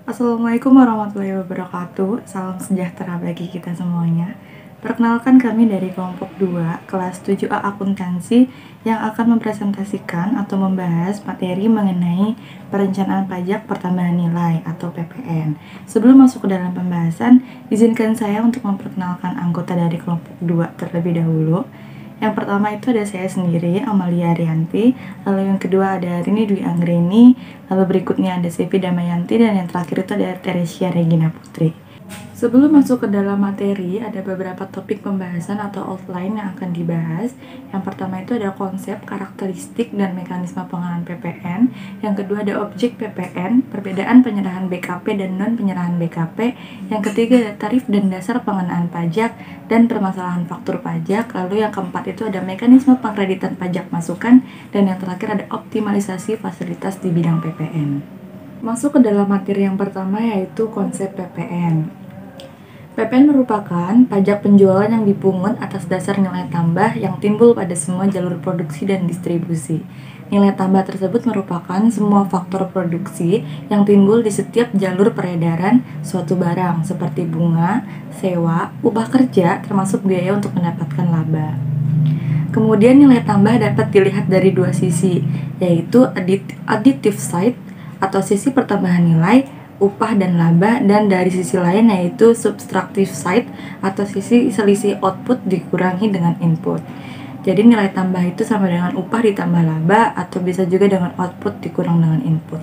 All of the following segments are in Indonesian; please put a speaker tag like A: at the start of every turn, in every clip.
A: Assalamualaikum warahmatullahi wabarakatuh. Salam sejahtera bagi kita semuanya. Perkenalkan kami dari kelompok 2, kelas 7A Akuntansi yang akan mempresentasikan atau membahas materi mengenai perencanaan pajak pertambahan nilai atau PPN. Sebelum masuk ke dalam pembahasan, izinkan saya untuk memperkenalkan anggota dari kelompok 2 terlebih dahulu. Yang pertama itu ada saya sendiri, Amalia Arianti. Lalu yang kedua ada Rini Dwi Anggreni. Lalu berikutnya ada Sevi Damayanti. Dan yang terakhir itu ada Teresia Regina Putri. Sebelum masuk ke dalam materi, ada beberapa topik pembahasan atau outline yang akan dibahas. Yang pertama itu ada konsep, karakteristik, dan mekanisme pengenaan PPN. Yang kedua ada objek PPN, perbedaan penyerahan BKP dan non-penyerahan BKP. Yang ketiga ada tarif dan dasar pengenaan pajak dan permasalahan faktur pajak. Lalu yang keempat itu ada mekanisme pengkreditan pajak masukan. Dan yang terakhir ada optimalisasi fasilitas di bidang PPN. Masuk ke dalam materi yang pertama yaitu konsep PPN. PPN merupakan pajak penjualan yang dipungut atas dasar nilai tambah yang timbul pada semua jalur produksi dan distribusi. Nilai tambah tersebut merupakan semua faktor produksi yang timbul di setiap jalur peredaran suatu barang seperti bunga, sewa, upah kerja, termasuk biaya untuk mendapatkan laba. Kemudian nilai tambah dapat dilihat dari dua sisi, yaitu additive side atau sisi pertambahan nilai, upah dan laba, dan dari sisi lain yaitu subtractive side atau sisi selisih output dikurangi dengan input. Jadi nilai tambah itu sama dengan upah ditambah laba atau bisa juga dengan output dikurang dengan input.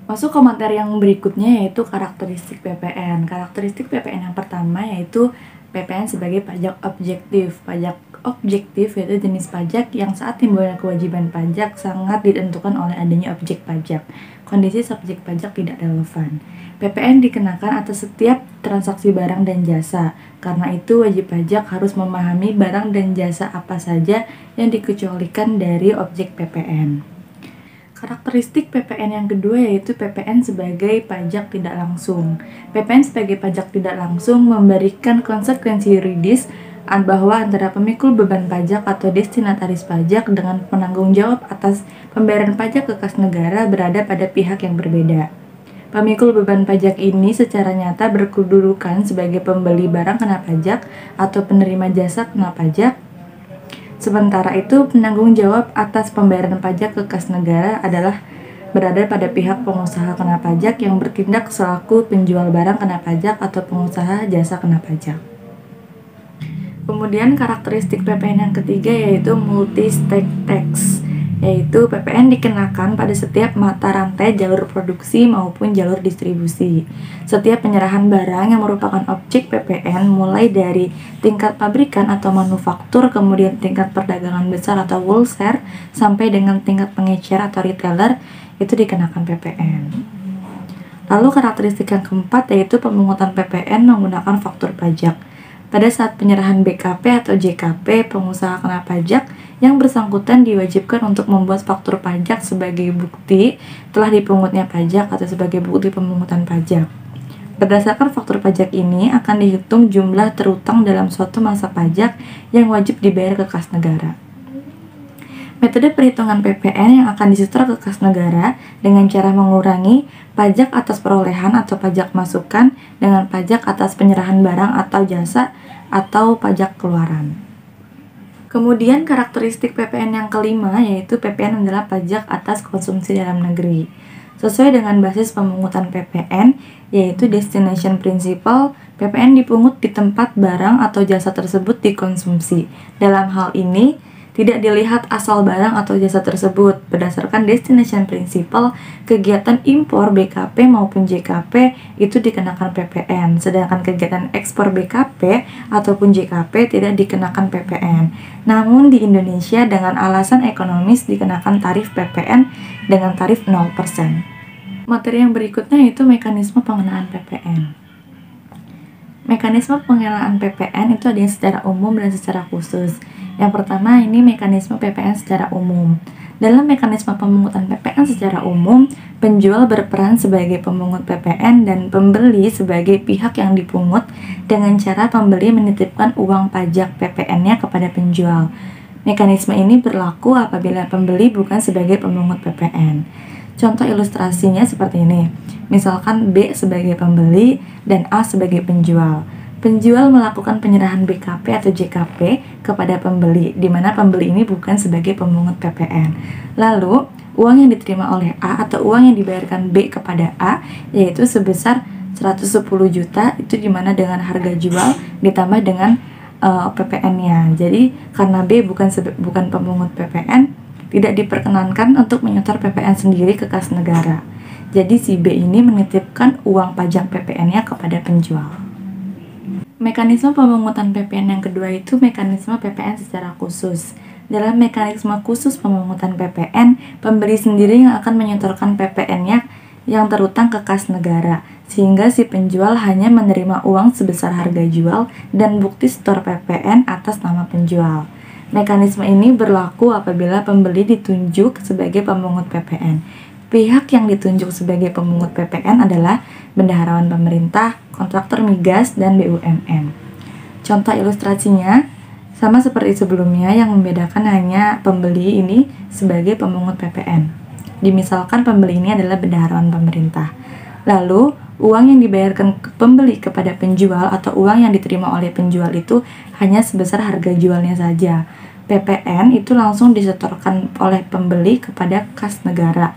A: Masuk ke materi yang berikutnya yaitu karakteristik PPN. Karakteristik PPN yang pertama yaitu PPN sebagai pajak objektif. Pajak objektif yaitu jenis pajak yang saat timbulnya kewajiban pajak sangat ditentukan oleh adanya objek pajak. Kondisi subjek pajak tidak relevan. PPN dikenakan atas setiap transaksi barang dan jasa. Karena itu wajib pajak harus memahami barang dan jasa apa saja yang dikecualikan dari objek PPN. Karakteristik PPN yang kedua yaitu PPN sebagai pajak tidak langsung. PPN sebagai pajak tidak langsung memberikan konsekuensi yuridis bahwa antara pemikul beban pajak atau destinataris pajak dengan penanggung jawab atas pembayaran pajak ke kas negara berada pada pihak yang berbeda. Pemikul beban pajak ini secara nyata berkedudukan sebagai pembeli barang kena pajak atau penerima jasa kena pajak. Sementara itu, penanggung jawab atas pembayaran pajak ke kas negara adalah berada pada pihak pengusaha kena pajak yang bertindak selaku penjual barang kena pajak atau pengusaha jasa kena pajak. Kemudian karakteristik PPN yang ketiga yaitu multi-stake tax, yaitu PPN dikenakan pada setiap mata rantai jalur produksi maupun jalur distribusi. Setiap penyerahan barang yang merupakan objek PPN mulai dari tingkat pabrikan atau manufaktur, kemudian tingkat perdagangan besar atau wholesale, sampai dengan tingkat pengecer atau retailer, itu dikenakan PPN. Lalu karakteristik yang keempat yaitu pemungutan PPN menggunakan faktur pajak. Pada saat penyerahan BKP atau JKP, pengusaha kena pajak yang bersangkutan diwajibkan untuk membuat faktur pajak sebagai bukti telah dipungutnya pajak atau sebagai bukti pemungutan pajak. Berdasarkan faktur pajak ini akan dihitung jumlah terutang dalam suatu masa pajak yang wajib dibayar ke kas negara. Metode perhitungan PPN yang akan disetor ke kas negara dengan cara mengurangi pajak atas perolehan atau pajak masukan dengan pajak atas penyerahan barang atau jasa atau pajak keluaran. Kemudian karakteristik PPN yang kelima yaitu PPN adalah pajak atas konsumsi dalam negeri. Sesuai dengan basis pemungutan PPN yaitu destination principle, PPN dipungut di tempat barang atau jasa tersebut dikonsumsi. Dalam hal ini tidak dilihat asal barang atau jasa tersebut. Berdasarkan destination principle, kegiatan impor BKP maupun JKP itu dikenakan PPN, sedangkan kegiatan ekspor BKP ataupun JKP tidak dikenakan PPN. Namun di Indonesia dengan alasan ekonomis dikenakan tarif PPN dengan tarif 0%. Materi yang berikutnya yaitu mekanisme pengenaan PPN. Mekanisme pengenaan PPN itu ada yang secara umum dan secara khusus. Yang pertama ini mekanisme PPN secara umum. Dalam mekanisme pemungutan PPN secara umum, penjual berperan sebagai pemungut PPN dan pembeli sebagai pihak yang dipungut dengan cara pembeli menitipkan uang pajak PPN-nya kepada penjual. Mekanisme ini berlaku apabila pembeli bukan sebagai pemungut PPN. Contoh ilustrasinya seperti ini. Misalkan B sebagai pembeli dan A sebagai penjual. Penjual melakukan penyerahan BKP atau JKP kepada pembeli, di mana pembeli ini bukan sebagai pemungut PPN. Lalu, uang yang diterima oleh A atau uang yang dibayarkan B kepada A yaitu sebesar 110 juta, itu dimana dengan harga jual ditambah dengan PPN-nya. Jadi karena B bukan pemungut PPN, tidak diperkenankan untuk menyetor PPN sendiri ke kas negara. Jadi si B ini menitipkan uang pajak PPN-nya kepada penjual. Mekanisme pemungutan PPN yang kedua itu mekanisme PPN secara khusus. Dalam mekanisme khusus pemungutan PPN, pembeli sendiri yang akan menyetorkan PPN-nya yang terutang ke kas negara, sehingga si penjual hanya menerima uang sebesar harga jual dan bukti setor PPN atas nama penjual. Mekanisme ini berlaku apabila pembeli ditunjuk sebagai pemungut PPN. Pihak yang ditunjuk sebagai pemungut PPN adalah bendaharawan pemerintah, kontraktor migas, dan BUMN. Contoh ilustrasinya sama seperti sebelumnya, yang membedakan hanya pembeli ini sebagai pemungut PPN. Dimisalkan pembeli ini adalah bendaharawan pemerintah. Lalu, uang yang dibayarkan ke pembeli kepada penjual atau uang yang diterima oleh penjual itu hanya sebesar harga jualnya saja. PPN itu langsung disetorkan oleh pembeli kepada kas negara.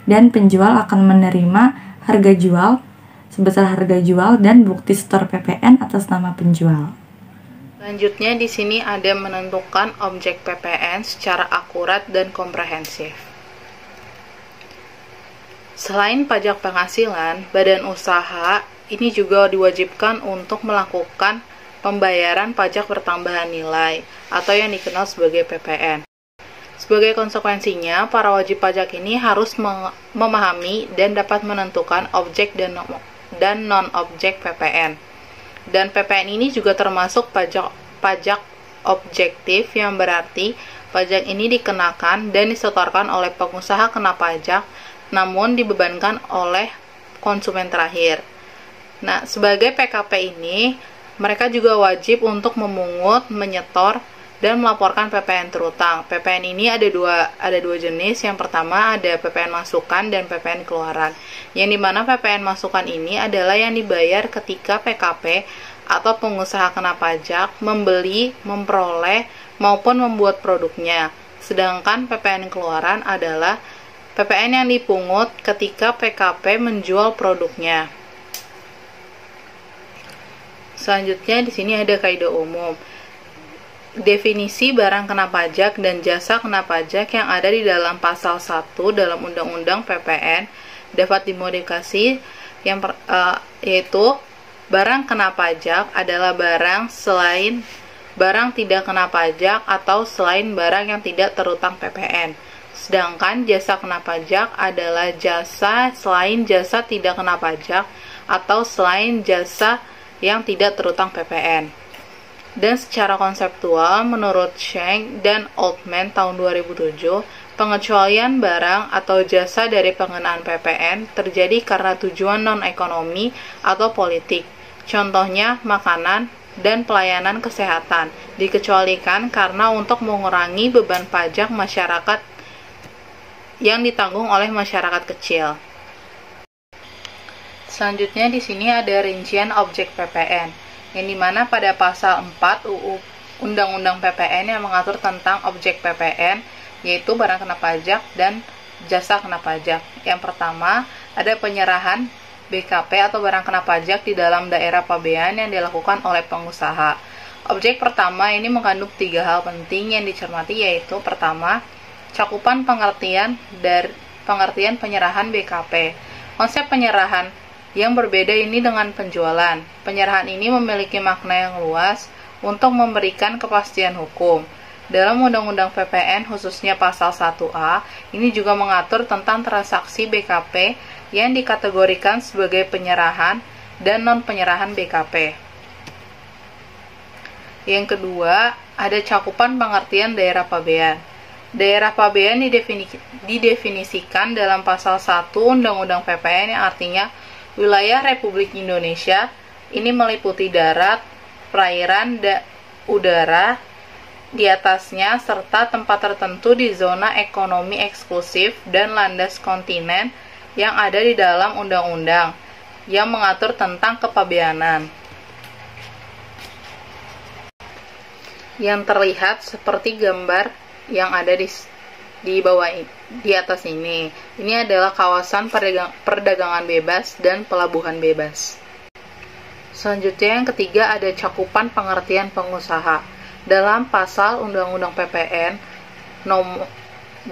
A: Dan penjual akan menerima harga jual sebesar harga jual dan bukti setor PPN atas nama penjual.
B: Selanjutnya di sini ada menentukan objek PPN secara akurat dan komprehensif. Selain pajak penghasilan, badan usaha ini juga diwajibkan untuk melakukan pembayaran pajak pertambahan nilai atau yang dikenal sebagai PPN. Sebagai konsekuensinya, para wajib pajak ini harus memahami dan dapat menentukan objek dan non-objek PPN. Dan PPN ini juga termasuk pajak objektif, yang berarti pajak ini dikenakan dan disetorkan oleh pengusaha kena pajak, namun dibebankan oleh konsumen terakhir. Nah, sebagai PKP ini, mereka juga wajib untuk memungut, menyetor, dan melaporkan PPN terutang. PPN ini ada dua jenis. Yang pertama ada PPN masukan dan PPN keluaran. Yang dimana PPN masukan ini adalah yang dibayar ketika PKP atau pengusaha kena pajak membeli, memperoleh, maupun membuat produknya. Sedangkan PPN keluaran adalah PPN yang dipungut ketika PKP menjual produknya. Selanjutnya di sini ada kaidah umum. Definisi barang kena pajak dan jasa kena pajak yang ada di dalam pasal 1 dalam Undang-Undang PPN dapat dimodifikasi, yaitu barang kena pajak adalah barang selain barang tidak kena pajak atau selain barang yang tidak terutang PPN. Sedangkan jasa kena pajak adalah jasa selain jasa tidak kena pajak atau selain jasa yang tidak terutang PPN. Dan secara konseptual, menurut Schenk dan Altman tahun 2007, pengecualian barang atau jasa dari pengenaan PPN terjadi karena tujuan non-ekonomi atau politik. Contohnya, makanan dan pelayanan kesehatan dikecualikan karena untuk mengurangi beban pajak masyarakat yang ditanggung oleh masyarakat kecil. Selanjutnya di sini ada rincian objek PPN, yang dimana pada pasal 4 UU Undang-Undang PPN yang mengatur tentang objek PPN, yaitu barang kena pajak dan jasa kena pajak. Yang pertama, ada penyerahan BKP atau barang kena pajak di dalam daerah pabean yang dilakukan oleh pengusaha. Objek pertama ini mengandung 3 hal penting yang dicermati, yaitu pertama, cakupan pengertian penyerahan BKP. Konsep penyerahan yang berbeda ini dengan penjualan. Penyerahan ini memiliki makna yang luas untuk memberikan kepastian hukum. Dalam Undang-Undang PPN khususnya pasal 1A, ini juga mengatur tentang transaksi BKP yang dikategorikan sebagai penyerahan dan non-penyerahan BKP. Yang kedua, ada cakupan pengertian daerah pabean. Daerah pabean didefinisikan dalam pasal 1 Undang-Undang PPN yang artinya wilayah Republik Indonesia ini meliputi darat, perairan, dan udara di atasnya, serta tempat tertentu di zona ekonomi eksklusif dan landas kontinen yang ada di dalam undang-undang yang mengatur tentang kepabeanan. Yang terlihat seperti gambar yang ada di bawah di atas ini. Ini adalah kawasan perdagangan bebas dan pelabuhan bebas. Selanjutnya yang ketiga ada cakupan pengertian pengusaha. Dalam pasal Undang-Undang PPN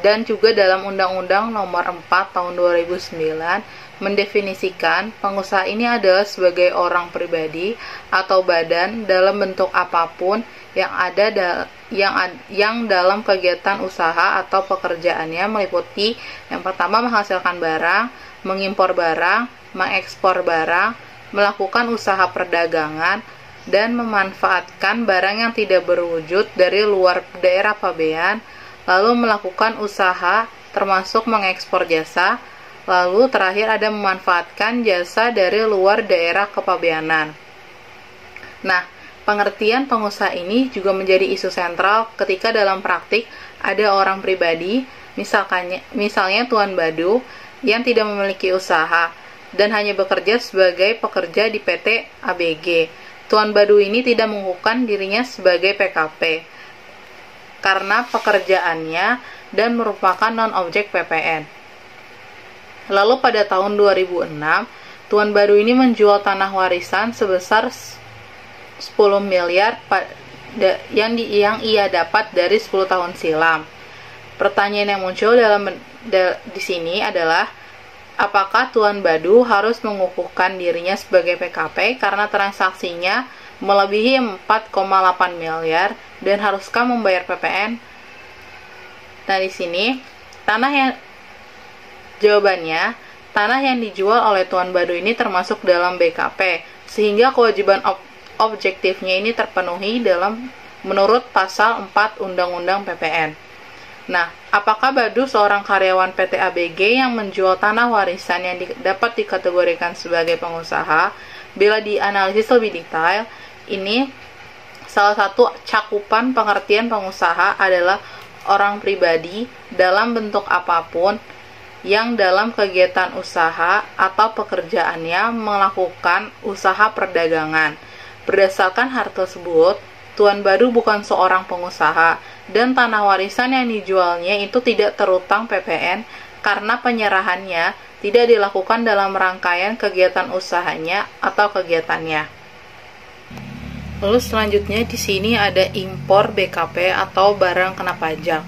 B: dan juga dalam Undang-Undang Nomor 4 Tahun 2009 mendefinisikan pengusaha ini adalah sebagai orang pribadi atau badan dalam bentuk apapun yang dalam kegiatan usaha atau pekerjaannya meliputi yang pertama menghasilkan barang, mengimpor barang, mengekspor barang, melakukan usaha perdagangan, dan memanfaatkan barang yang tidak berwujud dari luar daerah pabean, lalu melakukan usaha termasuk mengekspor jasa, lalu terakhir ada memanfaatkan jasa dari luar daerah kepabeanan. Nah, pengertian pengusaha ini juga menjadi isu sentral ketika dalam praktik ada orang pribadi, misalnya Tuan Badu, yang tidak memiliki usaha dan hanya bekerja sebagai pekerja di PT ABG. Tuan Badu ini tidak mengukuhkan dirinya sebagai PKP karena pekerjaannya dan merupakan non-objek PPN. Lalu pada tahun 2006, Tuan Badu ini menjual tanah warisan sebesar 10 miliar yang ia dapat dari 10 tahun silam. Pertanyaan yang muncul di sini adalah, apakah Tuan Badu harus mengukuhkan dirinya sebagai PKP karena transaksinya melebihi 4,8 miliar dan haruskah membayar PPN? Nah, di sini jawabannya, tanah yang dijual oleh Tuan Badu ini termasuk dalam BKP, sehingga kewajiban objektifnya ini terpenuhi menurut pasal 4 Undang-Undang PPN. Nah, apakah Badu seorang karyawan PT ABG yang menjual tanah warisan yang dapat dikategorikan sebagai pengusaha? Bila dianalisis lebih detail, ini salah satu cakupan pengertian pengusaha adalah orang pribadi dalam bentuk apapun yang dalam kegiatan usaha atau pekerjaannya melakukan usaha perdagangan. Berdasarkan hal tersebut, Tuan Badu bukan seorang pengusaha dan tanah warisan yang dijualnya itu tidak terutang PPN karena penyerahannya tidak dilakukan dalam rangkaian kegiatan usahanya atau kegiatannya. Lalu selanjutnya di sini ada impor BKP atau barang kena pajak.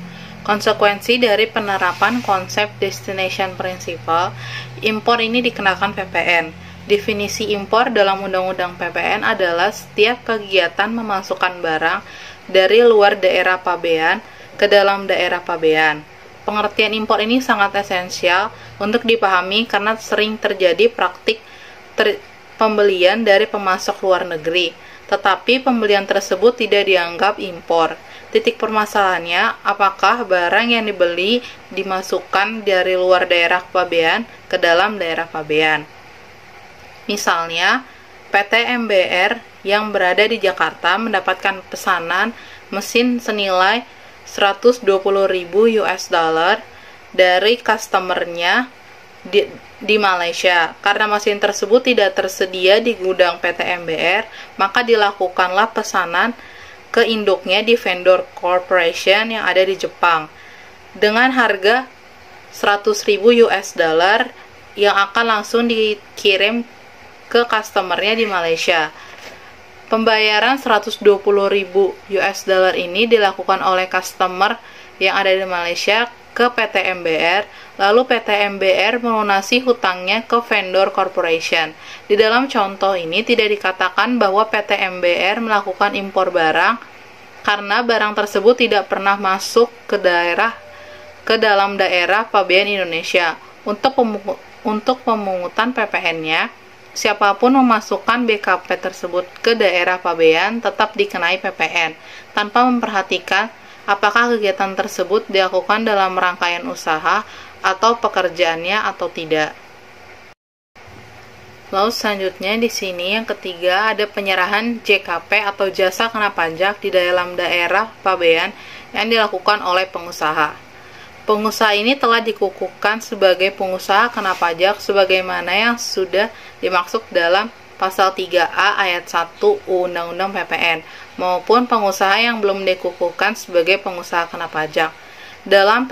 B: Konsekuensi dari penerapan konsep Destination Principle, impor ini dikenakan PPN. Definisi impor dalam Undang-Undang PPN adalah setiap kegiatan memasukkan barang dari luar daerah pabean ke dalam daerah pabean. Pengertian impor ini sangat esensial untuk dipahami karena sering terjadi praktik pembelian dari pemasok luar negeri, tetapi pembelian tersebut tidak dianggap impor. Titik permasalahannya, apakah barang yang dibeli dimasukkan dari luar daerah pabean ke dalam daerah pabean. Misalnya, PT MBR yang berada di Jakarta mendapatkan pesanan mesin senilai 120.000 US dollar dari customernya di Malaysia. Karena mesin tersebut tidak tersedia di gudang PT MBR, maka dilakukanlah pesanan ke induknya di vendor corporation yang ada di Jepang dengan harga 100.000 US dollar yang akan langsung dikirim ke customernya di Malaysia. Pembayaran 120.000 US dollar ini dilakukan oleh customer yang ada di Malaysia ke PT MBR, lalu PT MBR melunasi hutangnya ke vendor corporation. Di dalam contoh ini tidak dikatakan bahwa PT MBR melakukan impor barang karena barang tersebut tidak pernah masuk ke dalam daerah pabean Indonesia. Untuk pemungutan PPN-nya, siapapun memasukkan BKP tersebut ke daerah pabean tetap dikenai PPN tanpa memperhatikan apakah kegiatan tersebut dilakukan dalam rangkaian usaha atau pekerjaannya atau tidak. Lalu selanjutnya di sini yang ketiga ada penyerahan JKP atau jasa kena pajak di dalam daerah pabean yang dilakukan oleh pengusaha. Pengusaha ini telah dikukuhkan sebagai pengusaha kena pajak sebagaimana yang sudah dimaksud dalam Pasal 3A ayat 1 Undang-Undang PPN, maupun pengusaha yang belum dikukuhkan sebagai pengusaha kena pajak. Dalam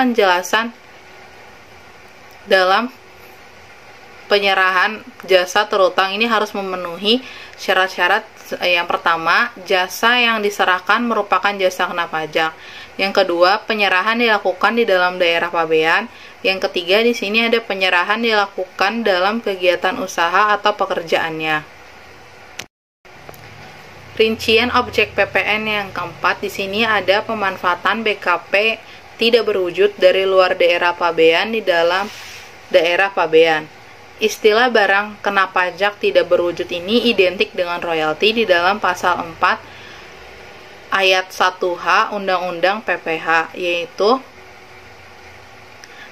B: penyerahan jasa terutang ini harus memenuhi syarat-syarat. Yang pertama, jasa yang diserahkan merupakan jasa kena pajak. Yang kedua, penyerahan dilakukan di dalam daerah pabean. Yang ketiga, di sini ada penyerahan dilakukan dalam kegiatan usaha atau pekerjaannya. Rincian objek PPN yang keempat, di sini ada pemanfaatan BKP tidak berwujud dari luar daerah pabean di dalam daerah pabean. Istilah barang kena pajak tidak berwujud ini identik dengan royalti di dalam pasal 4 ayat 1H Undang-Undang PPH, yaitu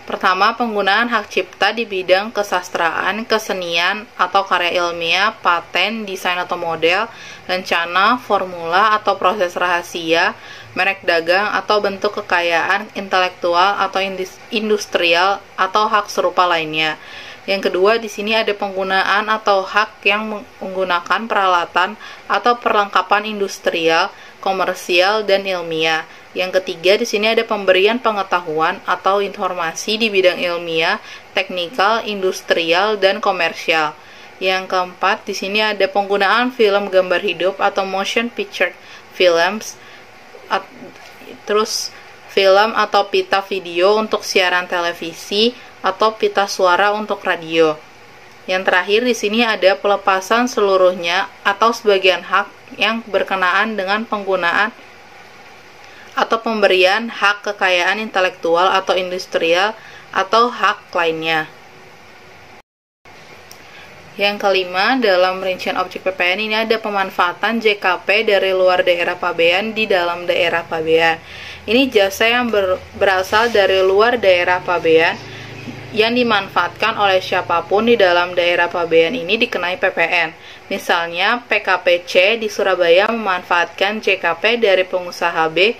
B: pertama, penggunaan hak cipta di bidang kesastraan, kesenian, atau karya ilmiah, paten, desain atau model, rencana, formula, atau proses rahasia, merek dagang, atau bentuk kekayaan intelektual atau industrial, atau hak serupa lainnya. Yang kedua, di sini ada penggunaan atau hak yang menggunakan peralatan atau perlengkapan industrial, komersial, dan ilmiah. Yang ketiga, di sini ada pemberian pengetahuan atau informasi di bidang ilmiah, teknikal, industrial, dan komersial. Yang keempat, di sini ada penggunaan film gambar hidup atau motion picture films, terus film atau pita video untuk siaran televisi atau pita suara untuk radio. Yang terakhir, di sini ada pelepasan seluruhnya atau sebagian hak yang berkenaan dengan penggunaan atau pemberian hak kekayaan intelektual atau industrial atau hak lainnya. Yang kelima, dalam rincian objek PPN ini ada pemanfaatan JKP dari luar daerah pabean di dalam daerah pabean. Ini jasa yang berasal dari luar daerah pabean yang dimanfaatkan oleh siapapun di dalam daerah pabean ini dikenai PPN. Misalnya, PKPC di Surabaya memanfaatkan JKP dari pengusaha B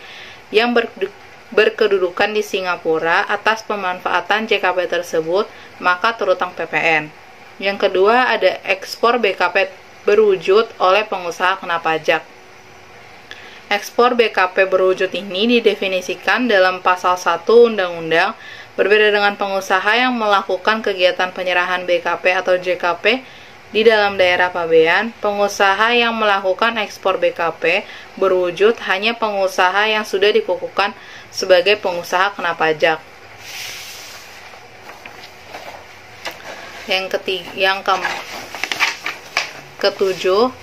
B: yang berkedudukan di Singapura. Atas pemanfaatan JKP tersebut, maka terutang PPN. Yang kedua, ada ekspor BKP berwujud oleh pengusaha kena pajak. Ekspor BKP berwujud ini didefinisikan dalam pasal 1 Undang-Undang. Berbeda dengan pengusaha yang melakukan kegiatan penyerahan BKP atau JKP di dalam daerah pabean, pengusaha yang melakukan ekspor BKP berwujud hanya pengusaha yang sudah dikukuhkan sebagai pengusaha kena pajak. Yang ketujuh,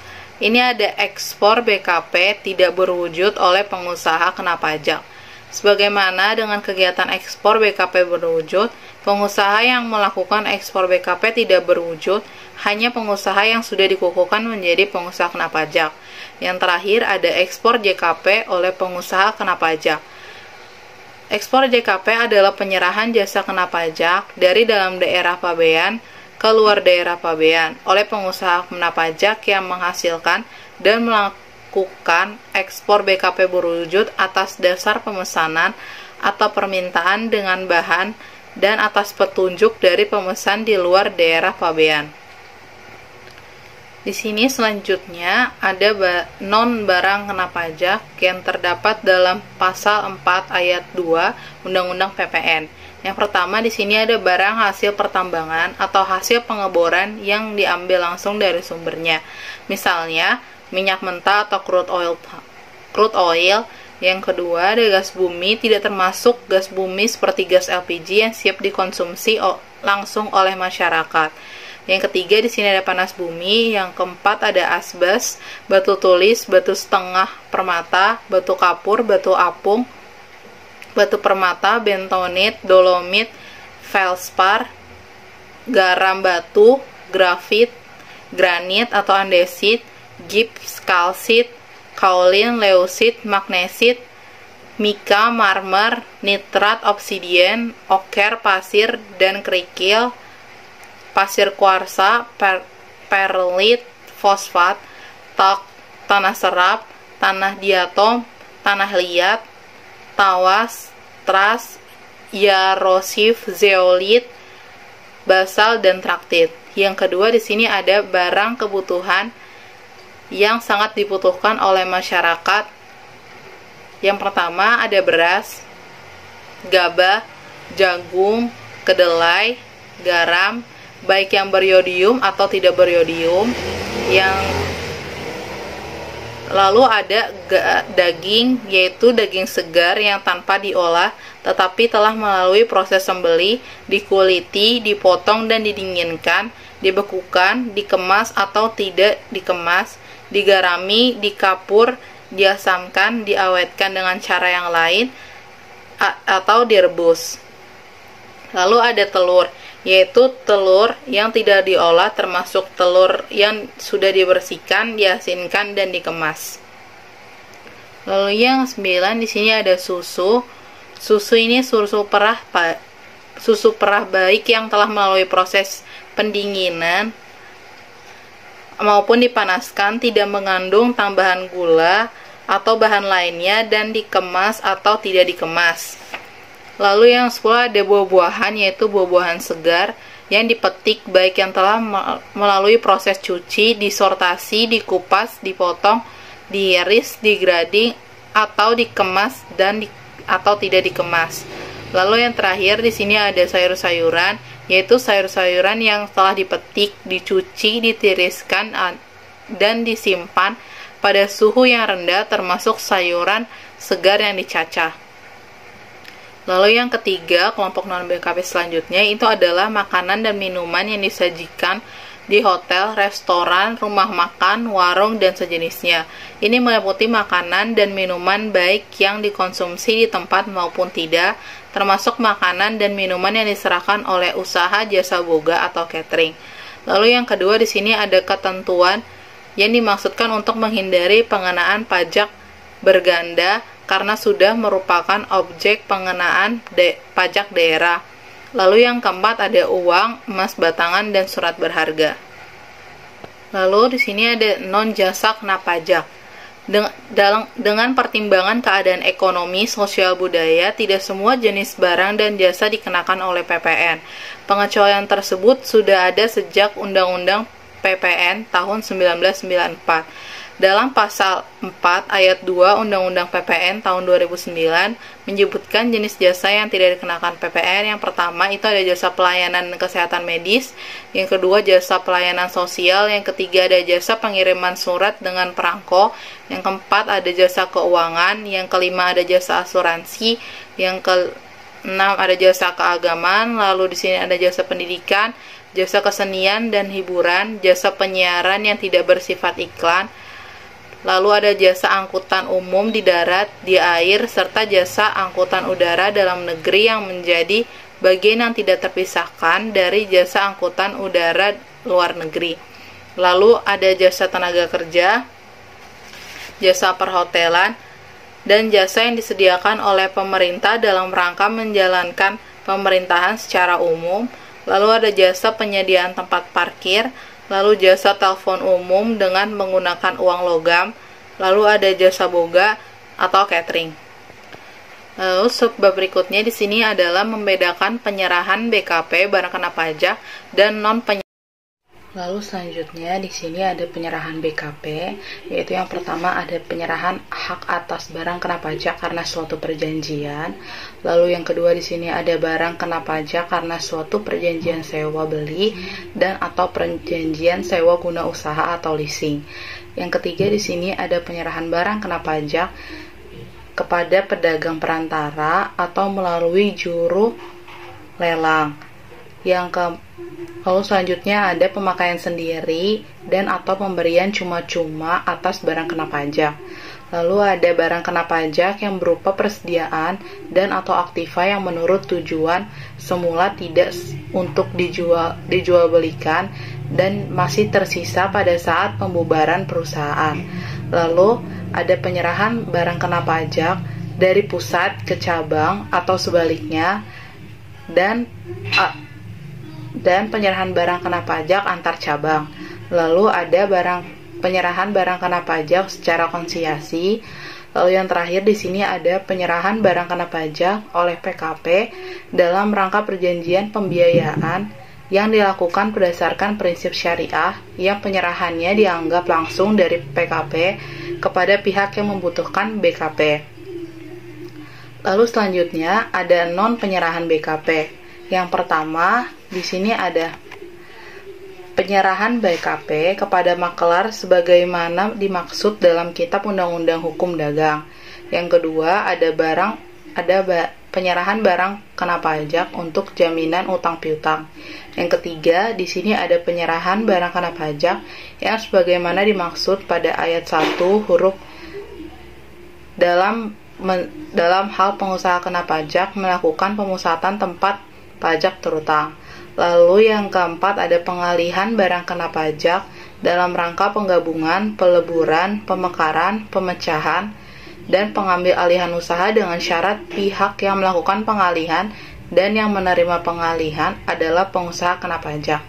B: ini ada ekspor BKP tidak berwujud oleh pengusaha kena pajak. Sebagaimana dengan kegiatan ekspor BKP berwujud, pengusaha yang melakukan ekspor BKP tidak berwujud hanya pengusaha yang sudah dikukuhkan menjadi pengusaha kena pajak. Yang terakhir ada ekspor JKP oleh pengusaha kena pajak. Ekspor JKP adalah penyerahan jasa kena pajak dari dalam daerah pabean ke luar daerah pabean oleh pengusaha kena pajak yang menghasilkan dan melakukan ekspor BKP berwujud atas dasar pemesanan atau permintaan dengan bahan dan atas petunjuk dari pemesan di luar daerah pabean. Di sini selanjutnya ada non barang kena pajak yang terdapat dalam pasal 4 ayat 2 Undang-Undang PPN. Yang pertama, di sini ada barang hasil pertambangan atau hasil pengeboran yang diambil langsung dari sumbernya. Misalnya, minyak mentah atau crude oil. Yang kedua, ada gas bumi, tidak termasuk gas bumi seperti gas LPG yang siap dikonsumsi langsung oleh masyarakat. Yang ketiga, di sini ada panas bumi. Yang keempat, ada asbes, batu tulis, batu setengah permata, batu kapur, batu apung, batu permata, bentonit, dolomit, felspar, garam batu, grafit, granit atau andesit, gips, kalsit, kaolin, leusit, magnesit, mika, marmer, nitrat, obsidian, oker, pasir, dan kerikil, pasir kuarsa, perlit, fosfat, tanah serap, tanah diatom, tanah liat, tawas, tras, yarosif, zeolit, basal, dan traktit. Yang kedua di sini ada barang kebutuhan yang sangat dibutuhkan oleh masyarakat. Yang pertama ada beras, gabah, jagung, kedelai, garam, baik yang beriodium atau tidak beriodium. Lalu ada daging, yaitu daging segar yang tanpa diolah tetapi telah melalui proses sembelih, dikuliti, dipotong dan didinginkan, dibekukan, dikemas atau tidak dikemas, digarami, dikapur, diasamkan, diawetkan dengan cara yang lain atau direbus. Lalu ada telur, yaitu telur yang tidak diolah termasuk telur yang sudah dibersihkan, diasinkan dan dikemas. Lalu yang 9 di sini ada susu. Susu ini susu perah baik yang telah melalui proses pendinginan maupun dipanaskan, tidak mengandung tambahan gula atau bahan lainnya dan dikemas atau tidak dikemas. Lalu yang 10 ada buah-buahan, yaitu buah-buahan segar yang dipetik baik yang telah melalui proses cuci, disortasi, dikupas, dipotong, diiris, digrading atau dikemas atau tidak dikemas. Lalu yang terakhir di sini ada sayur-sayuran, yaitu sayur-sayuran yang telah dipetik, dicuci, ditiriskan dan disimpan pada suhu yang rendah termasuk sayuran segar yang dicacah. Lalu yang ketiga, kelompok non-BKP selanjutnya itu adalah makanan dan minuman yang disajikan di hotel, restoran, rumah makan, warung, dan sejenisnya. Ini meliputi makanan dan minuman baik yang dikonsumsi di tempat maupun tidak, termasuk makanan dan minuman yang diserahkan oleh usaha jasa boga atau catering. Lalu yang kedua di sini ada ketentuan yang dimaksudkan untuk menghindari pengenaan pajak berganda karena sudah merupakan objek pengenaan pajak daerah. Lalu yang keempat ada uang, emas batangan, dan surat berharga. Lalu di sini ada non jasa kena pajak. Dengan pertimbangan keadaan ekonomi, sosial, budaya, tidak semua jenis barang dan jasa dikenakan oleh PPN. Pengecualian tersebut sudah ada sejak Undang-Undang PPN tahun 1994. Dalam pasal 4 ayat 2 Undang-Undang PPN tahun 2009 menyebutkan jenis jasa yang tidak dikenakan PPN. Yang pertama itu ada jasa pelayanan kesehatan medis, yang kedua jasa pelayanan sosial, yang ketiga ada jasa pengiriman surat dengan perangko, yang keempat ada jasa keuangan, yang kelima ada jasa asuransi, yang keenam ada jasa keagamaan, lalu di sini ada jasa pendidikan, jasa kesenian dan hiburan, jasa penyiaran yang tidak bersifat iklan. Lalu ada jasa angkutan umum di darat, di air, serta jasa angkutan udara dalam negeri yang menjadi bagian yang tidak terpisahkan dari jasa angkutan udara luar negeri. Lalu ada jasa tenaga kerja, jasa perhotelan, dan jasa yang disediakan oleh pemerintah dalam rangka menjalankan pemerintahan secara umum. Lalu ada jasa penyediaan tempat parkir, lalu jasa telepon umum dengan menggunakan uang logam, lalu ada jasa boga atau catering. Lalu subbab berikutnya di sini adalah membedakan penyerahan BKP barang kena pajak dan non penyerahan. Lalu selanjutnya di sini ada penyerahan BKP, yaitu yang pertama ada penyerahan hak atas barang kena pajak karena suatu perjanjian. Lalu yang kedua di sini ada barang kena pajak karena suatu perjanjian sewa beli dan atau perjanjian sewa guna usaha atau leasing. Yang ketiga di sini ada penyerahan barang kena pajak kepada pedagang perantara atau melalui juru lelang. Lalu selanjutnya ada pemakaian sendiri dan atau pemberian cuma-cuma atas barang kena pajak. Lalu ada barang kena pajak yang berupa persediaan dan atau aktiva yang menurut tujuan semula tidak untuk dijual belikan dan masih tersisa pada saat pembubaran perusahaan. Lalu ada penyerahan barang kena pajak dari pusat ke cabang atau sebaliknya, dan penyerahan barang kena pajak antar cabang. Lalu ada penyerahan barang kena pajak secara konsinyasi. Lalu yang terakhir di sini ada penyerahan barang kena pajak oleh PKP dalam rangka perjanjian pembiayaan yang dilakukan berdasarkan prinsip syariah yang penyerahannya dianggap langsung dari PKP kepada pihak yang membutuhkan BKP. Lalu selanjutnya ada non penyerahan BKP. Yang pertama di sini ada penyerahan BKP kepada makelar sebagaimana dimaksud dalam Kitab Undang-Undang Hukum Dagang. Yang kedua ada penyerahan barang kena pajak untuk jaminan utang piutang. Yang ketiga di sini ada penyerahan barang kena pajak yang sebagaimana dimaksud pada ayat 1 huruf dalam hal pengusaha kena pajak melakukan pemusatan tempat pajak terutang. Lalu yang keempat ada pengalihan barang kena pajak dalam rangka penggabungan, peleburan, pemekaran, pemecahan, dan pengambil alihan usaha dengan syarat pihak yang melakukan pengalihan dan yang menerima pengalihan adalah pengusaha kena pajak.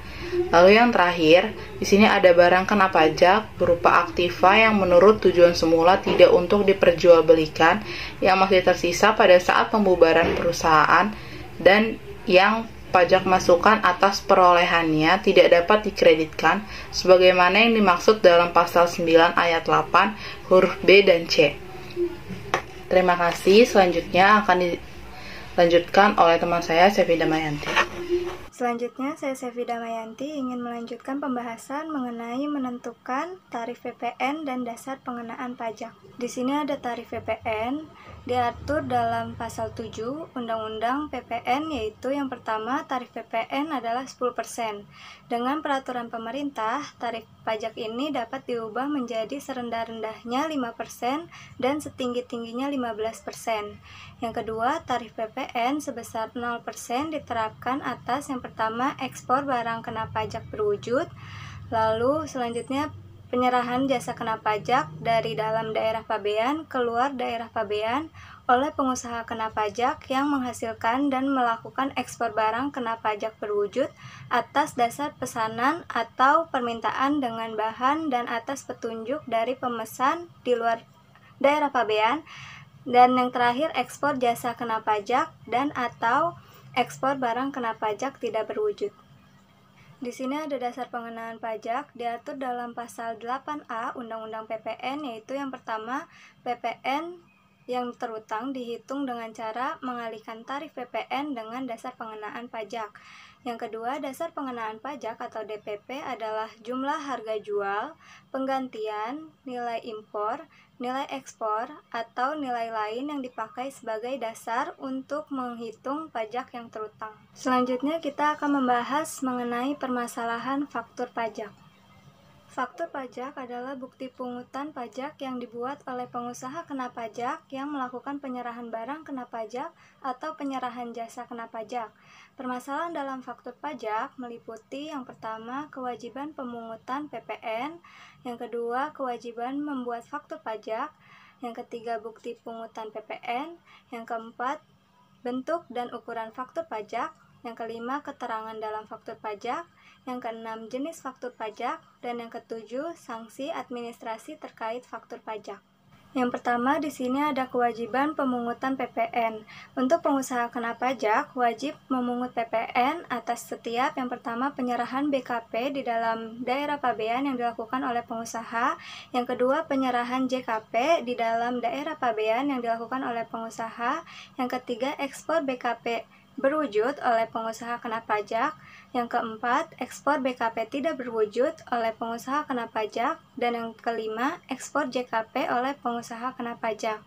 B: Lalu yang terakhir, di sini ada barang kena pajak berupa aktiva yang menurut tujuan semula tidak untuk diperjualbelikan yang masih tersisa pada saat pembubaran perusahaan dan yang pajak masukan atas perolehannya tidak dapat dikreditkan sebagaimana yang dimaksud dalam pasal 9 ayat 8 huruf B dan C. Terima kasih. Selanjutnya akan dilanjutkan oleh teman saya Sevi Damayanti.
C: Selanjutnya, saya Sevi Damayanti ingin melanjutkan pembahasan mengenai menentukan tarif PPN dan dasar pengenaan pajak. Di sini ada tarif PPN, diatur dalam pasal 7 Undang-Undang PPN, yaitu yang pertama, tarif PPN adalah 10%. Dengan peraturan pemerintah, tarif pajak ini dapat diubah menjadi serendah-rendahnya 5% dan setinggi-tingginya 15%. Yang kedua, tarif PPN sebesar 0% diterapkan atas yang pertama, ekspor barang kena pajak berwujud. Lalu selanjutnya, penyerahan jasa kena pajak dari dalam daerah pabean keluar daerah pabean oleh pengusaha kena pajak yang menghasilkan dan melakukan ekspor barang kena pajak berwujud atas dasar pesanan atau permintaan dengan bahan dan atas petunjuk dari pemesan di luar daerah pabean. Dan yang terakhir, ekspor jasa kena pajak dan atau ekspor barang kena pajak tidak berwujud. Di sini ada dasar pengenaan pajak diatur dalam pasal 8A Undang-Undang PPN, yaitu yang pertama, PPN yang terutang dihitung dengan cara mengalihkan tarif PPN dengan dasar pengenaan pajak. Yang kedua, dasar pengenaan pajak atau DPP adalah jumlah harga jual, penggantian, nilai impor, nilai ekspor, atau nilai lain yang dipakai sebagai dasar untuk menghitung pajak yang terutang. Selanjutnya kita akan membahas mengenai permasalahan faktur pajak. Faktur pajak adalah bukti pungutan pajak yang dibuat oleh pengusaha kena pajak yang melakukan penyerahan barang kena pajak atau penyerahan jasa kena pajak. Permasalahan dalam faktur pajak meliputi yang pertama, kewajiban pemungutan PPN, yang kedua, kewajiban membuat faktur pajak, yang ketiga, bukti pungutan PPN, yang keempat, bentuk dan ukuran faktur pajak, yang kelima, keterangan dalam faktur pajak, yang keenam, jenis faktur pajak, dan yang ketujuh, sanksi administrasi terkait faktur pajak. Yang pertama, di sini ada kewajiban pemungutan PPN. Untuk pengusaha kena pajak, wajib memungut PPN atas setiap yang pertama penyerahan BKP di dalam daerah pabean yang dilakukan oleh pengusaha, yang kedua penyerahan JKP di dalam daerah pabean yang dilakukan oleh pengusaha, yang ketiga ekspor BKP berwujud oleh pengusaha kena pajak, yang keempat, ekspor BKP tidak berwujud oleh pengusaha kena pajak, dan yang kelima, ekspor JKP oleh pengusaha kena pajak.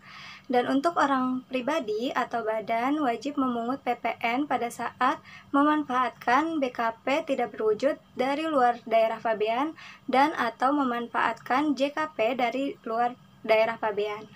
C: Dan untuk orang pribadi atau badan wajib memungut PPN pada saat memanfaatkan BKP tidak berwujud dari luar daerah pabean dan atau memanfaatkan JKP dari luar daerah pabean.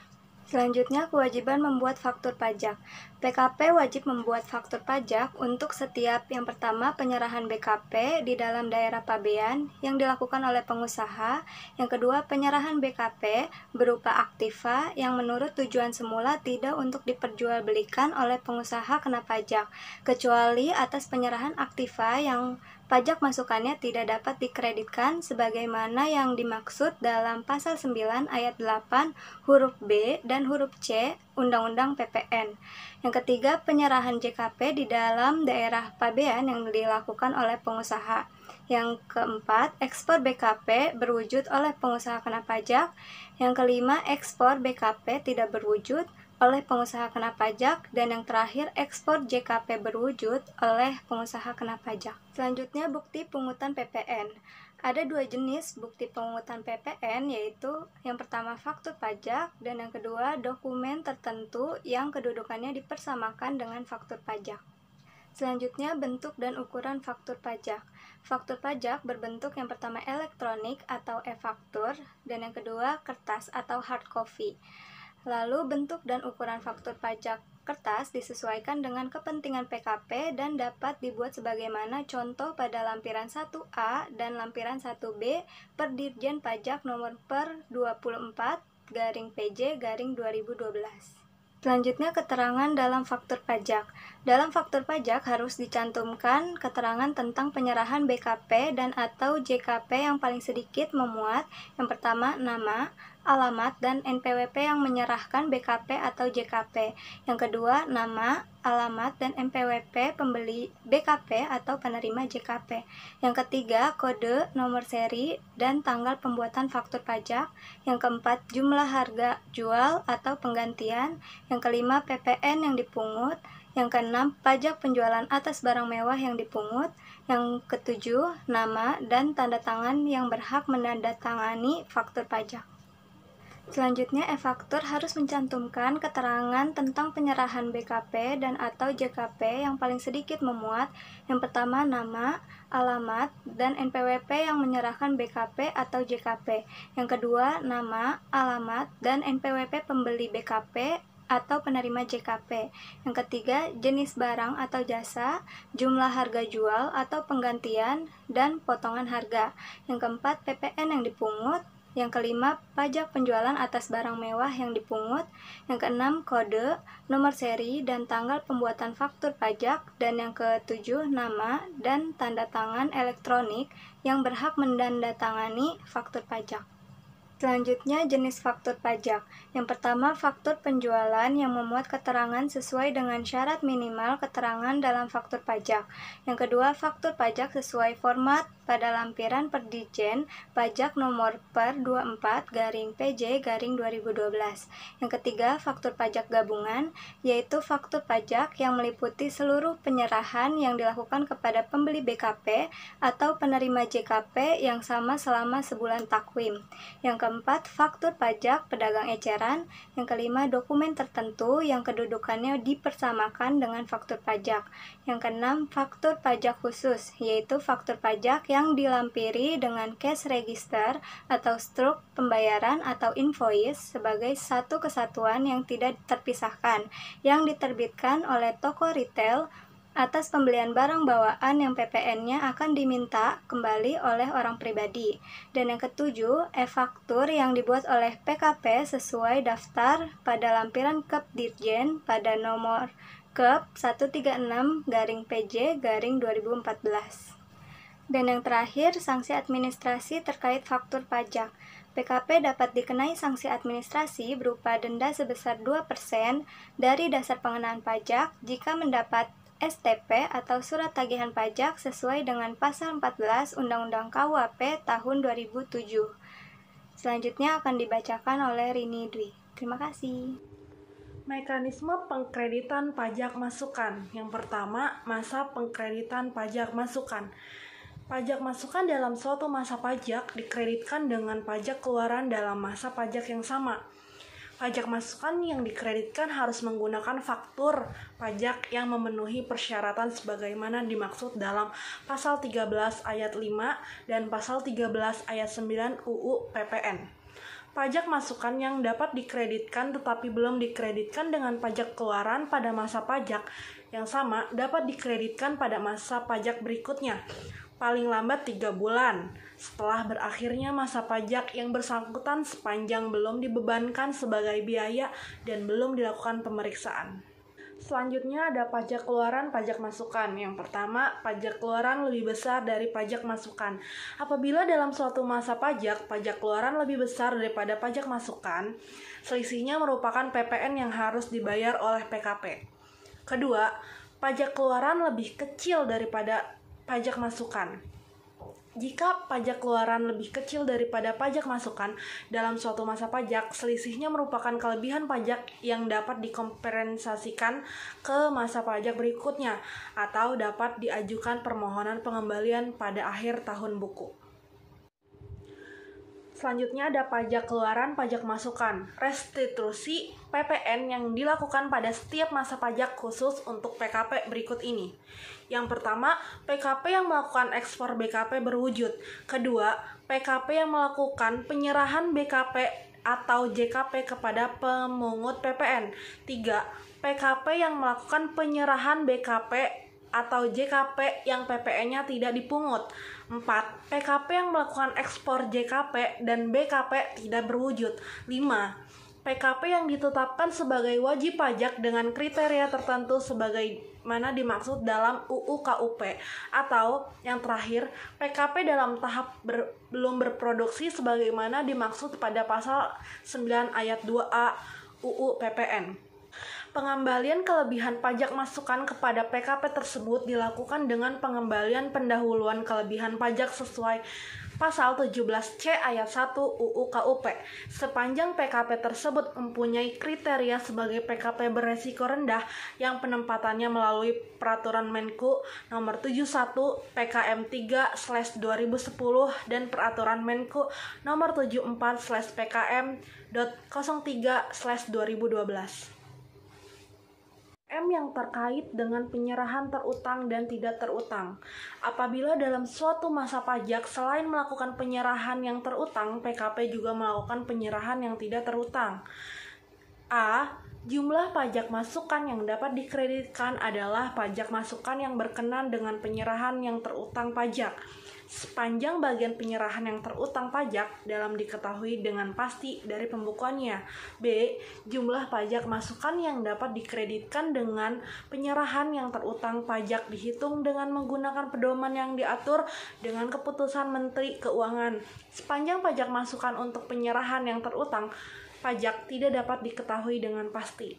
C: Selanjutnya, kewajiban membuat faktur pajak. PKP wajib membuat faktur pajak untuk setiap yang pertama penyerahan BKP di dalam daerah pabean yang dilakukan oleh pengusaha, yang kedua penyerahan BKP berupa aktiva yang menurut tujuan semula tidak untuk diperjualbelikan oleh pengusaha kena pajak, kecuali atas penyerahan aktiva yang pajak masukannya tidak dapat dikreditkan sebagaimana yang dimaksud dalam pasal 9 ayat 8 huruf B dan huruf C Undang-Undang PPN. Yang ketiga, penyerahan JKP di dalam daerah pabean yang dilakukan oleh pengusaha. Yang keempat, ekspor BKP berwujud oleh pengusaha kena pajak. Yang kelima, ekspor BKP tidak berwujud oleh pengusaha kena pajak. Dan yang terakhir, ekspor JKP berwujud oleh pengusaha kena pajak. Selanjutnya, bukti pungutan PPN. Ada dua jenis bukti pungutan PPN, yaitu yang pertama faktur pajak dan yang kedua dokumen tertentu yang kedudukannya dipersamakan dengan faktur pajak. Selanjutnya, bentuk dan ukuran faktur pajak. Faktur pajak berbentuk yang pertama elektronik atau e-faktur dan yang kedua kertas atau hard copy. Lalu bentuk dan ukuran faktur pajak kertas disesuaikan dengan kepentingan PKP dan dapat dibuat sebagaimana contoh pada lampiran 1A dan lampiran 1B per Dirjen Pajak nomor per 24 PJ 2012. Selanjutnya, keterangan dalam faktur pajak. Dalam faktur pajak harus dicantumkan keterangan tentang penyerahan BKP dan atau JKP yang paling sedikit memuat yang pertama nama, alamat, dan NPWP yang menyerahkan BKP atau JKP. Yang kedua, nama, alamat, dan NPWP pembeli BKP atau penerima JKP. Yang ketiga, kode, nomor seri, dan tanggal pembuatan faktur pajak. Yang keempat, jumlah harga jual atau penggantian. Yang kelima, PPN yang dipungut. Yang keenam, pajak penjualan atas barang mewah yang dipungut. Yang ketujuh, nama dan tanda tangan yang berhak menandatangani faktur pajak. Selanjutnya, e-faktur harus mencantumkan keterangan tentang penyerahan BKP dan atau JKP yang paling sedikit memuat yang pertama nama, alamat, dan NPWP yang menyerahkan BKP atau JKP. Yang kedua, nama, alamat, dan NPWP pembeli BKP atau penerima JKP. Yang ketiga, jenis barang atau jasa, jumlah harga jual atau penggantian, dan potongan harga. Yang keempat, PPN yang dipungut. Yang kelima, pajak penjualan atas barang mewah yang dipungut. Yang keenam, kode, nomor seri, dan tanggal pembuatan faktur pajak. Dan yang ketujuh, nama dan tanda tangan elektronik yang berhak menandatangani faktur pajak. Selanjutnya, jenis faktur pajak. Yang pertama, faktur penjualan yang memuat keterangan sesuai dengan syarat minimal keterangan dalam faktur pajak. Yang kedua, faktur pajak sesuai format pada lampiran per Ditjen Pajak nomor per 24 PJ 2012. Yang ketiga, faktur pajak gabungan, yaitu faktur pajak yang meliputi seluruh penyerahan yang dilakukan kepada pembeli BKP atau penerima JKP yang sama selama sebulan takwim. Yang keempat, faktur pajak pedagang eceran. Yang kelima, dokumen tertentu yang kedudukannya dipersamakan dengan faktur pajak. Yang keenam, faktur pajak khusus, yaitu faktur pajak yang dilampiri dengan cash register atau struk pembayaran atau invoice sebagai satu kesatuan yang tidak terpisahkan, yang diterbitkan oleh toko retail atas pembelian barang bawaan yang PPN-nya akan diminta kembali oleh orang pribadi. Dan yang ketujuh, e-faktur yang dibuat oleh PKP sesuai daftar pada lampiran KEP Dirjen pada nomor KEP 136-PJ-2014. Dan yang terakhir, sanksi administrasi terkait faktur pajak. PKP dapat dikenai sanksi administrasi berupa denda sebesar 2% dari dasar pengenaan pajak jika mendapat STP atau surat tagihan pajak sesuai dengan pasal 14 Undang-Undang KUHP tahun 2007. Selanjutnya akan dibacakan oleh Rini Dwi. Terima kasih.
D: Mekanisme pengkreditan pajak masukan. Yang pertama, masa pengkreditan pajak masukan. Pajak masukan dalam suatu masa pajak dikreditkan dengan pajak keluaran dalam masa pajak yang sama. Pajak masukan yang dikreditkan harus menggunakan faktur pajak yang memenuhi persyaratan sebagaimana dimaksud dalam pasal 13 ayat 5 dan pasal 13 ayat 9 UU PPN. Pajak masukan yang dapat dikreditkan tetapi belum dikreditkan dengan pajak keluaran pada masa pajak yang sama dapat dikreditkan pada masa pajak berikutnya, paling lambat 3 bulan setelah berakhirnya masa pajak yang bersangkutan sepanjang belum dibebankan sebagai biaya dan belum dilakukan pemeriksaan. Selanjutnya ada pajak keluaran, pajak masukan. Yang pertama, pajak keluaran lebih besar dari pajak masukan. Apabila dalam suatu masa pajak keluaran lebih besar daripada pajak masukan, selisihnya merupakan PPN yang harus dibayar oleh PKP. Kedua, pajak keluaran lebih kecil daripada pajak masukan. Jika pajak keluaran lebih kecil daripada pajak masukan dalam suatu masa pajak, selisihnya merupakan kelebihan pajak yang dapat dikompensasikan ke masa pajak berikutnya atau dapat diajukan permohonan pengembalian pada akhir tahun buku. Selanjutnya ada pajak keluaran, pajak masukan. Restitusi PPN yang dilakukan pada setiap masa pajak khusus untuk PKP berikut ini. Yang pertama, PKP yang melakukan ekspor BKP berwujud. Kedua, PKP yang melakukan penyerahan BKP atau JKP kepada pemungut PPN. 3. PKP yang melakukan penyerahan BKP atau JKP yang PPN-nya tidak dipungut. 4. PKP yang melakukan ekspor JKP dan BKP tidak berwujud. 5. PKP yang ditetapkan sebagai wajib pajak dengan kriteria tertentu sebagaimana dimaksud dalam UU KUP. Atau yang terakhir, PKP dalam tahap belum berproduksi sebagaimana dimaksud pada pasal 9 ayat 2A UU PPN. Pengembalian kelebihan pajak masukan kepada PKP tersebut dilakukan dengan pengembalian pendahuluan kelebihan pajak sesuai pasal 17C ayat 1 UU KUP. Sepanjang PKP tersebut mempunyai kriteria sebagai PKP beresiko rendah yang penempatannya melalui Peraturan Menku Nomor 71 PKM 3/2010 dan Peraturan Menku Nomor 74/PKM.03/2012. M yang terkait dengan penyerahan terutang dan tidak terutang. Apabila dalam suatu masa pajak selain melakukan penyerahan yang terutang, PKP juga melakukan penyerahan yang tidak terutang. A. Jumlah pajak masukan yang dapat dikreditkan adalah pajak masukan yang berkenan dengan penyerahan yang terutang pajak. Sepanjang bagian penyerahan yang terutang pajak dalam diketahui dengan pasti dari pembukuannya. B. Jumlah pajak masukan yang dapat dikreditkan dengan penyerahan yang terutang pajak dihitung dengan menggunakan pedoman yang diatur dengan keputusan Menteri Keuangan. Sepanjang pajak masukan untuk penyerahan yang terutang pajak tidak dapat diketahui dengan pasti.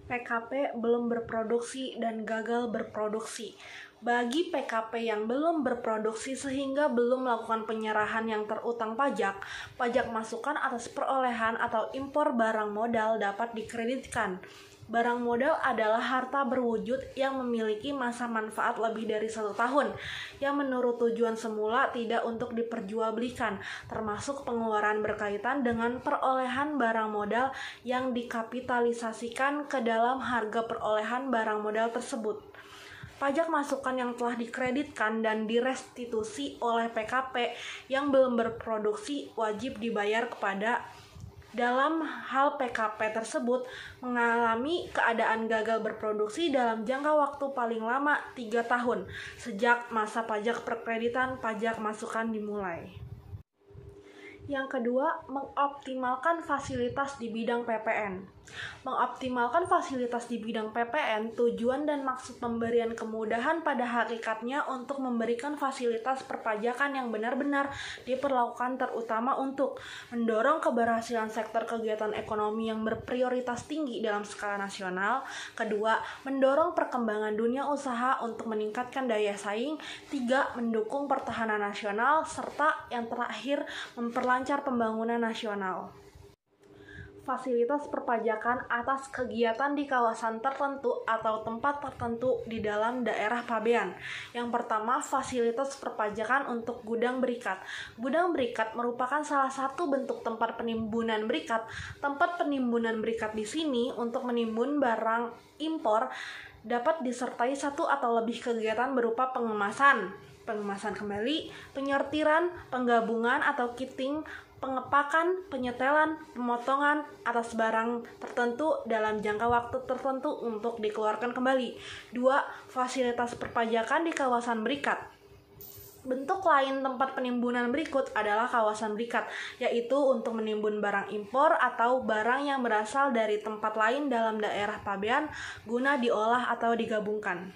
D: PKP belum berproduksi dan gagal berproduksi. Bagi PKP yang belum berproduksi sehingga belum melakukan penyerahan yang terutang pajak, pajak masukan atas perolehan atau impor barang modal dapat dikreditkan. Barang modal adalah harta berwujud yang memiliki masa manfaat lebih dari 1 tahun, yang menurut tujuan semula tidak untuk diperjualbelikan, termasuk pengeluaran berkaitan dengan perolehan barang modal yang dikapitalisasikan ke dalam harga perolehan barang modal tersebut. Pajak masukan yang telah dikreditkan dan direstitusi oleh PKP yang belum berproduksi wajib dibayar kepada. Dalam hal PKP tersebut mengalami keadaan gagal berproduksi dalam jangka waktu paling lama 3 tahun sejak masa pajak perkreditan pajak masukan dimulai. Yang kedua, mengoptimalkan fasilitas di bidang PPN. Mengoptimalkan fasilitas di bidang PPN, tujuan dan maksud pemberian kemudahan pada hakikatnya untuk memberikan fasilitas perpajakan yang benar-benar diperlakukan terutama untuk mendorong keberhasilan sektor kegiatan ekonomi yang berprioritas tinggi dalam skala nasional. Kedua, mendorong perkembangan dunia usaha untuk meningkatkan daya saing. 3, mendukung pertahanan nasional. Serta yang terakhir, memperlancar pembangunan nasional. Fasilitas perpajakan atas kegiatan di kawasan tertentu atau tempat tertentu di dalam daerah pabean. Yang pertama, fasilitas perpajakan untuk gudang berikat. Gudang berikat merupakan salah satu bentuk tempat penimbunan berikat. Tempat penimbunan berikat di sini untuk menimbun barang impor dapat disertai satu atau lebih kegiatan berupa pengemasan kembali, penyortiran, penggabungan atau kitting, pengepakan, penyetelan, pemotongan atas barang tertentu dalam jangka waktu tertentu untuk dikeluarkan kembali. 2. Fasilitas perpajakan di kawasan berikat Bentuk lain tempat penimbunan berikut adalah kawasan berikat, yaitu untuk menimbun barang impor atau barang yang berasal dari tempat lain dalam daerah pabean guna diolah atau digabungkan.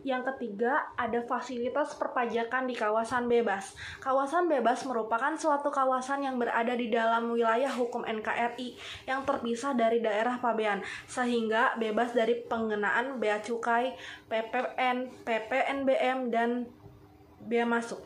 D: Yang ketiga, ada fasilitas perpajakan di kawasan bebas. Kawasan bebas merupakan suatu kawasan yang berada di dalam wilayah hukum NKRI yang terpisah dari daerah pabean, sehingga bebas dari pengenaan bea cukai, PPN, PPNBM, dan bea masuk.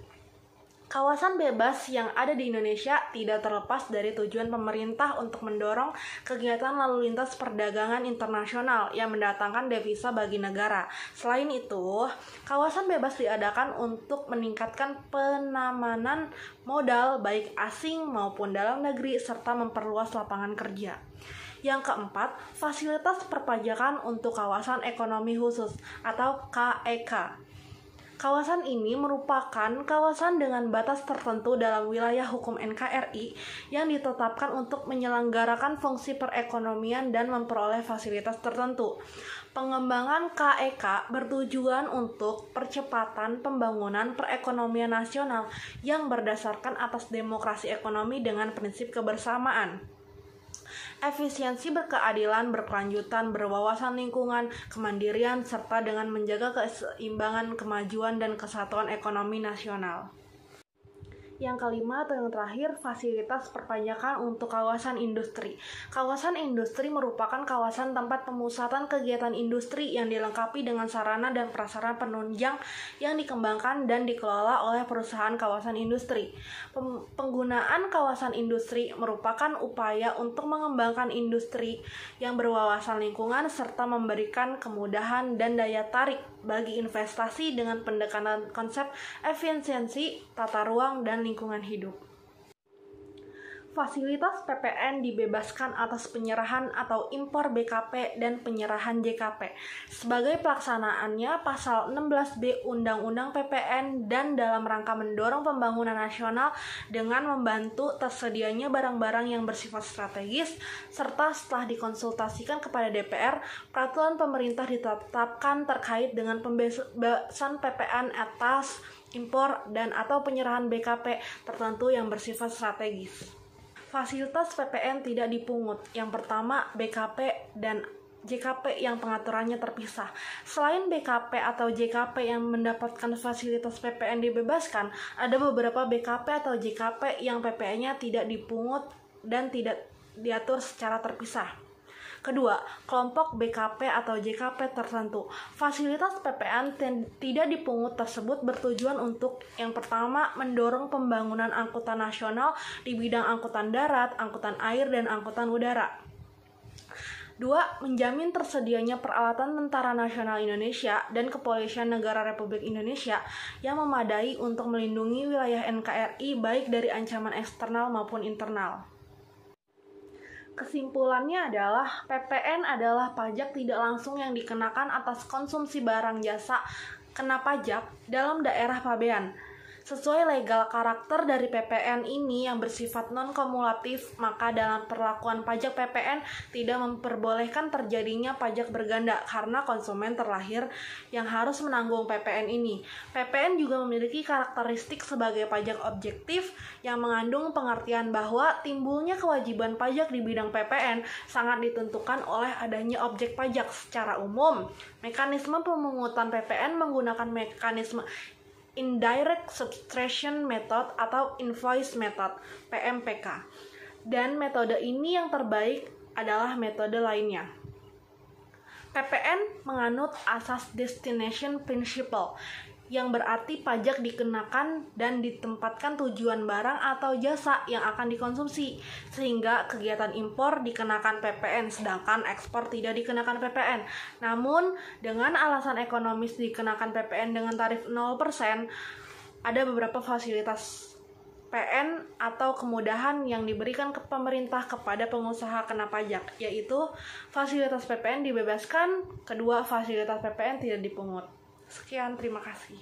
D: Kawasan bebas yang ada di Indonesia tidak terlepas dari tujuan pemerintah untuk mendorong kegiatan lalu lintas perdagangan internasional yang mendatangkan devisa bagi negara. Selain itu, kawasan bebas diadakan untuk meningkatkan penamanan modal baik asing maupun dalam negeri serta memperluas lapangan kerja. Yang keempat, fasilitas perpajakan untuk kawasan ekonomi khusus atau KEK. Kawasan ini merupakan kawasan dengan batas tertentu dalam wilayah hukum NKRI yang ditetapkan untuk menyelenggarakan fungsi perekonomian dan memperoleh fasilitas tertentu. Pengembangan KEK bertujuan untuk percepatan pembangunan perekonomian nasional yang berdasarkan atas demokrasi ekonomi dengan prinsip kebersamaan, efisiensi, berkeadilan, berkelanjutan, berwawasan lingkungan, kemandirian, serta dengan menjaga keseimbangan, kemajuan, dan kesatuan ekonomi nasional. Yang kelima atau yang terakhir, fasilitas perpajakan untuk kawasan industri. Kawasan industri merupakan kawasan tempat pemusatan kegiatan industri yang dilengkapi dengan sarana dan prasarana penunjang yang dikembangkan dan dikelola oleh perusahaan kawasan industri. Penggunaan kawasan industri merupakan upaya untuk mengembangkan industri yang berwawasan lingkungan serta memberikan kemudahan dan daya tarik bagi investasi dengan pendekatan konsep efisiensi, tata ruang, dan lingkungan hidup. Fasilitas PPN dibebaskan atas penyerahan atau impor BKP dan penyerahan JKP. Sebagai pelaksanaannya, Pasal 16B Undang-Undang PPN dan dalam rangka mendorong pembangunan nasional dengan membantu tersedianya barang-barang yang bersifat strategis, serta setelah dikonsultasikan kepada DPR, peraturan pemerintah ditetapkan terkait dengan pembebasan PPN atas impor dan atau penyerahan BKP tertentu yang bersifat strategis. Fasilitas PPN tidak dipungut. Yang pertama, BKP dan JKP yang pengaturannya terpisah. Selain BKP atau JKP yang mendapatkan fasilitas PPN dibebaskan, ada beberapa BKP atau JKP yang PPN-nya tidak dipungut dan tidak diatur secara terpisah. Kedua, kelompok BKP atau JKP tertentu. Fasilitas PPN tidak dipungut tersebut bertujuan untuk yang pertama, mendorong pembangunan angkutan nasional di bidang angkutan darat, angkutan air, dan angkutan udara. Dua, menjamin tersedianya peralatan Tentara Nasional Indonesia dan Kepolisian Negara Republik Indonesia yang memadai untuk melindungi wilayah NKRI baik dari ancaman eksternal maupun internal. Kesimpulannya adalah PPN adalah pajak tidak langsung yang dikenakan atas konsumsi barang jasa kena pajak dalam daerah pabean. Sesuai legal karakter dari PPN ini yang bersifat non-kumulatif, maka dalam perlakuan pajak PPN tidak memperbolehkan terjadinya pajak berganda karena konsumen terlahir yang harus menanggung PPN ini. PPN juga memiliki karakteristik sebagai pajak objektif yang mengandung pengertian bahwa timbulnya kewajiban pajak di bidang PPN sangat ditentukan oleh adanya objek pajak secara umum. Mekanisme pemungutan PPN menggunakan mekanisme Indirect Subtraction Method atau Invoice Method, PMPK. Dan metode ini yang terbaik adalah metode lainnya. PPN menganut asas Destination Principle, yang berarti pajak dikenakan dan ditempatkan tujuan barang atau jasa yang akan dikonsumsi, sehingga kegiatan impor dikenakan PPN, sedangkan ekspor tidak dikenakan PPN. Namun, dengan alasan ekonomis dikenakan PPN dengan tarif 0%, ada beberapa fasilitas PN atau kemudahan yang diberikan ke pemerintah kepada pengusaha kena pajak, yaitu fasilitas PPN dibebaskan, kedua fasilitas PPN tidak dipungut. Sekian, terima kasih.